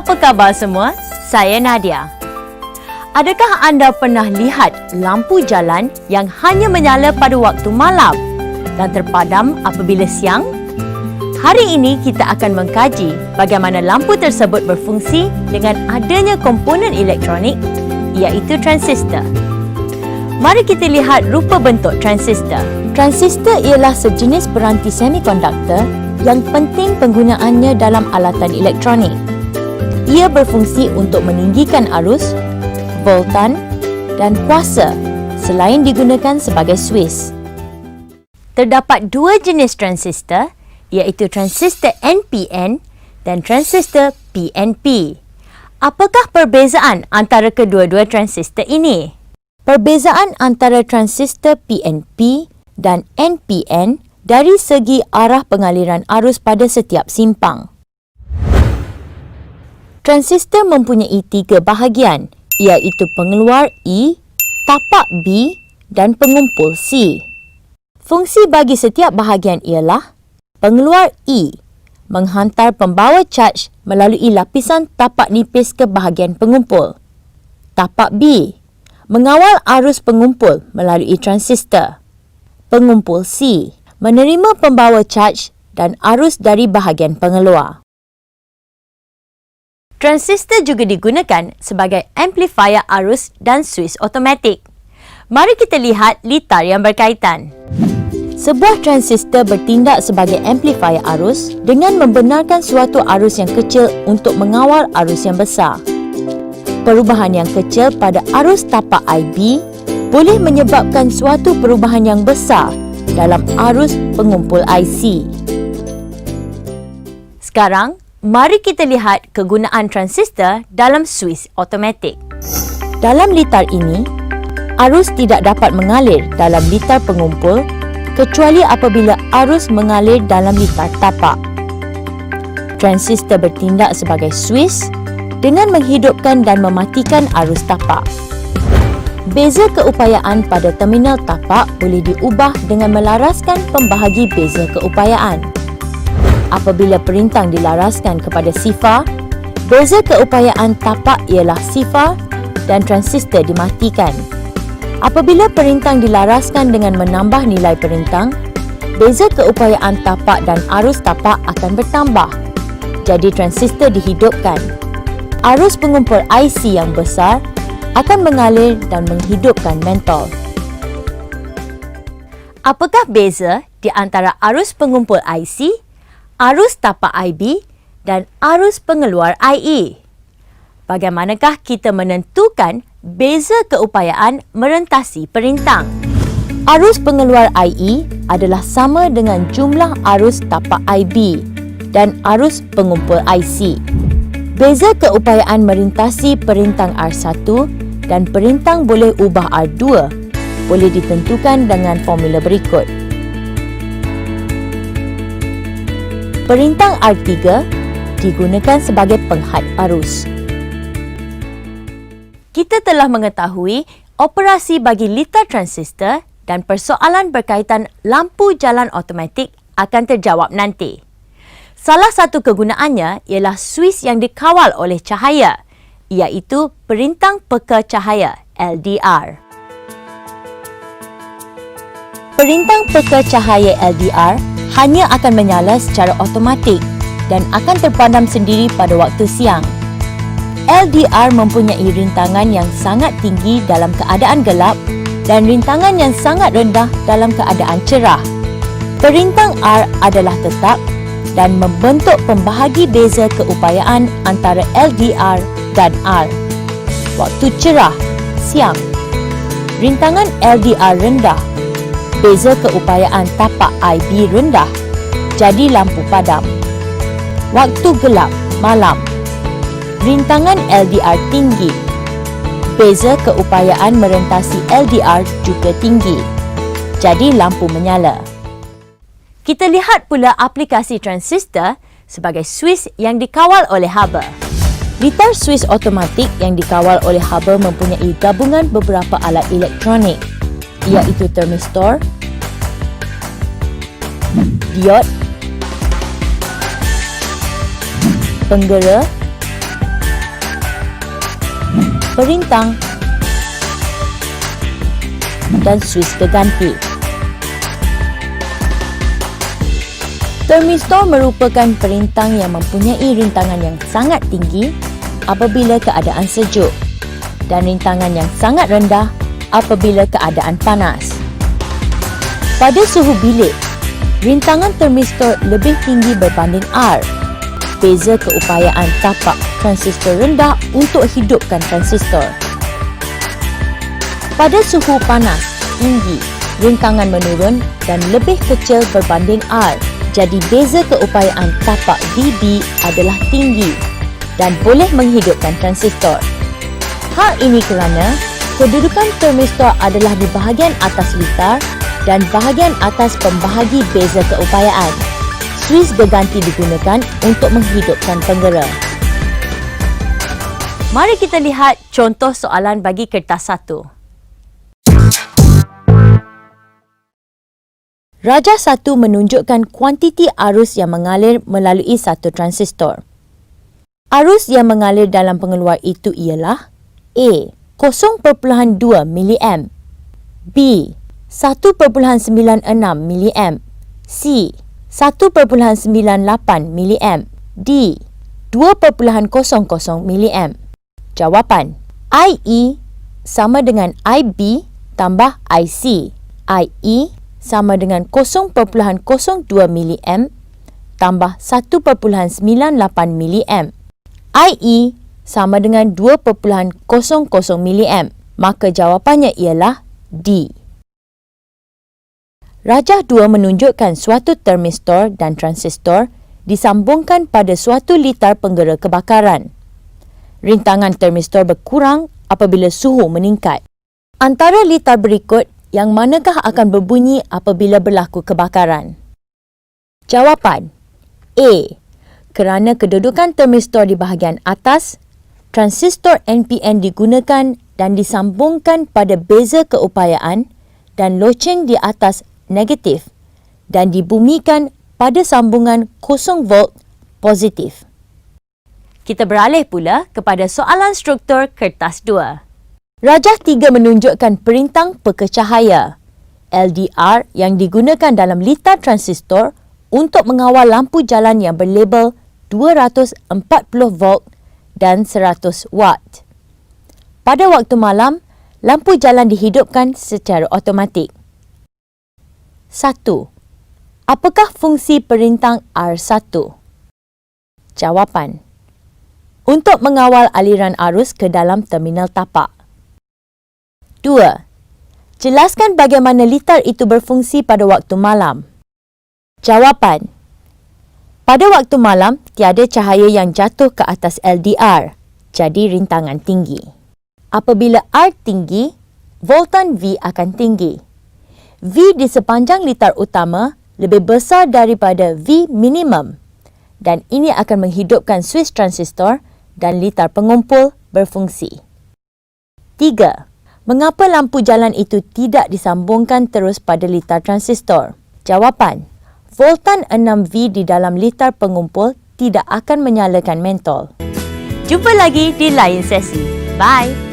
Apa khabar semua? Saya Nadia. Adakah anda pernah lihat lampu jalan yang hanya menyala pada waktu malam dan terpadam apabila siang? Hari ini kita akan mengkaji bagaimana lampu tersebut berfungsi dengan adanya komponen elektronik iaitu transistor. Mari kita lihat rupa bentuk transistor. Transistor ialah sejenis peranti semikonduktor yang penting penggunaannya dalam alatan elektronik. Ia berfungsi untuk meninggikan arus, voltan dan kuasa selain digunakan sebagai suis. Terdapat dua jenis transistor iaitu transistor NPN dan transistor PNP. Apakah perbezaan antara kedua-dua transistor ini? Perbezaan antara transistor PNP dan NPN dari segi arah pengaliran arus pada setiap simpang. Transistor mempunyai tiga bahagian iaitu pengeluar E, tapak B dan pengumpul C. Fungsi bagi setiap bahagian ialah pengeluar E menghantar pembawa charge melalui lapisan tapak nipis ke bahagian pengumpul. Tapak B mengawal arus pengumpul melalui transistor. Pengumpul C menerima pembawa charge dan arus dari bahagian pengeluar. Transistor juga digunakan sebagai amplifier arus dan suis automatik. Mari kita lihat litar yang berkaitan. Sebuah transistor bertindak sebagai amplifier arus dengan membenarkan suatu arus yang kecil untuk mengawal arus yang besar. Perubahan yang kecil pada arus tapak IB boleh menyebabkan suatu perubahan yang besar dalam arus pengumpul IC. Sekarang, mari kita lihat kegunaan transistor dalam suis automatik. Dalam litar ini, arus tidak dapat mengalir dalam litar pengumpul kecuali apabila arus mengalir dalam litar tapak. Transistor bertindak sebagai suis dengan menghidupkan dan mematikan arus tapak. Beza keupayaan pada terminal tapak boleh diubah dengan melaraskan pembahagi beza keupayaan. Apabila perintang dilaraskan kepada sifar, beza keupayaan tapak ialah sifar dan transistor dimatikan. Apabila perintang dilaraskan dengan menambah nilai perintang, beza keupayaan tapak dan arus tapak akan bertambah. Jadi transistor dihidupkan. Arus pengumpul IC yang besar akan mengalir dan menghidupkan mentol. Apakah beza di antara arus pengumpul IC, arus tapak IB dan arus pengeluar IE? Bagaimanakah kita menentukan beza keupayaan merentasi perintang? Arus pengeluar IE adalah sama dengan jumlah arus tapak IB dan arus pengumpul IC. Beza keupayaan merintasi perintang R1 dan perintang boleh ubah R2 boleh ditentukan dengan formula berikut. Perintang R3 digunakan sebagai penghad arus. Kita telah mengetahui operasi bagi litar transistor dan persoalan berkaitan lampu jalan automatik akan terjawab nanti. Salah satu kegunaannya ialah suis yang dikawal oleh cahaya, iaitu perintang peka cahaya LDR. Perintang peka cahaya LDR hanya akan menyala secara automatik dan akan terpadam sendiri pada waktu siang. LDR mempunyai rintangan yang sangat tinggi dalam keadaan gelap dan rintangan yang sangat rendah dalam keadaan cerah. Perintang R adalah tetap dan membentuk pembahagi beza keupayaan antara LDR dan R. Waktu cerah, siang. Rintangan LDR rendah. Beza keupayaan tapak IB rendah. Jadi lampu padam. Waktu gelap, malam. Rintangan LDR tinggi. Beza keupayaan merentasi LDR juga tinggi. Jadi lampu menyala. Kita lihat pula aplikasi transistor sebagai suis yang dikawal oleh haba. Litar suis automatik yang dikawal oleh haba mempunyai gabungan beberapa alat elektronik iaitu termistor, diod, penggera, perintang dan suis berganti. Termistor merupakan perintang yang mempunyai rintangan yang sangat tinggi apabila keadaan sejuk dan rintangan yang sangat rendah apabila keadaan panas. Pada suhu bilik, rintangan termistor lebih tinggi berbanding R. Beza keupayaan tapak transistor rendah untuk hidupkan transistor. Pada suhu panas tinggi, rintangan menurun dan lebih kecil berbanding R. Jadi beza keupayaan tapak VB adalah tinggi dan boleh menghidupkan transistor. Hal ini kerana kedudukan termistor adalah di bahagian atas litar dan bahagian atas pembahagi beza keupayaan. Suis berganti digunakan untuk menghidupkan penggera. Mari kita lihat contoh soalan bagi kertas 1. Rajah 1 menunjukkan kuantiti arus yang mengalir melalui satu transistor. Arus yang mengalir dalam pengeluar itu ialah A. 0.2 mA, B. 1.96 mA, C. 1.98 mA, D. 2.00 mA. Jawapan: IE sama dengan IB tambah IC. IE sama dengan 0.02 mA tambah 1.98 mA. IE sama dengan 2.00 mA. Maka jawapannya ialah D. Rajah 2 menunjukkan suatu termistor dan transistor disambungkan pada suatu litar penggera kebakaran. Rintangan termistor berkurang apabila suhu meningkat. Antara litar berikut, yang manakah akan berbunyi apabila berlaku kebakaran? Jawapan: A. Kerana kedudukan termistor di bahagian atas, transistor NPN digunakan dan disambungkan pada beza keupayaan dan loceng di atas negatif dan dibumikan pada sambungan 0 volt positif. Kita beralih pula kepada soalan struktur kertas 2. Rajah 3 menunjukkan perintang pekecahaya LDR yang digunakan dalam litar transistor untuk mengawal lampu jalan yang berlabel 240 volt dan 100 watt. Pada waktu malam, lampu jalan dihidupkan secara automatik. 1. Apakah fungsi perintang R1? Jawapan: untuk mengawal aliran arus ke dalam terminal tapak. 2. Jelaskan bagaimana litar itu berfungsi pada waktu malam. Jawapan: pada waktu malam, tiada cahaya yang jatuh ke atas LDR, jadi rintangan tinggi. Apabila R tinggi, voltan V akan tinggi. V di sepanjang litar utama lebih besar daripada V minimum dan ini akan menghidupkan suis transistor dan litar pengumpul berfungsi. 3. Mengapa lampu jalan itu tidak disambungkan terus pada litar transistor? Jawapan: voltan 6V di dalam litar pengumpul tidak akan menyalakan mentol. Jumpa lagi di lain sesi. Bye!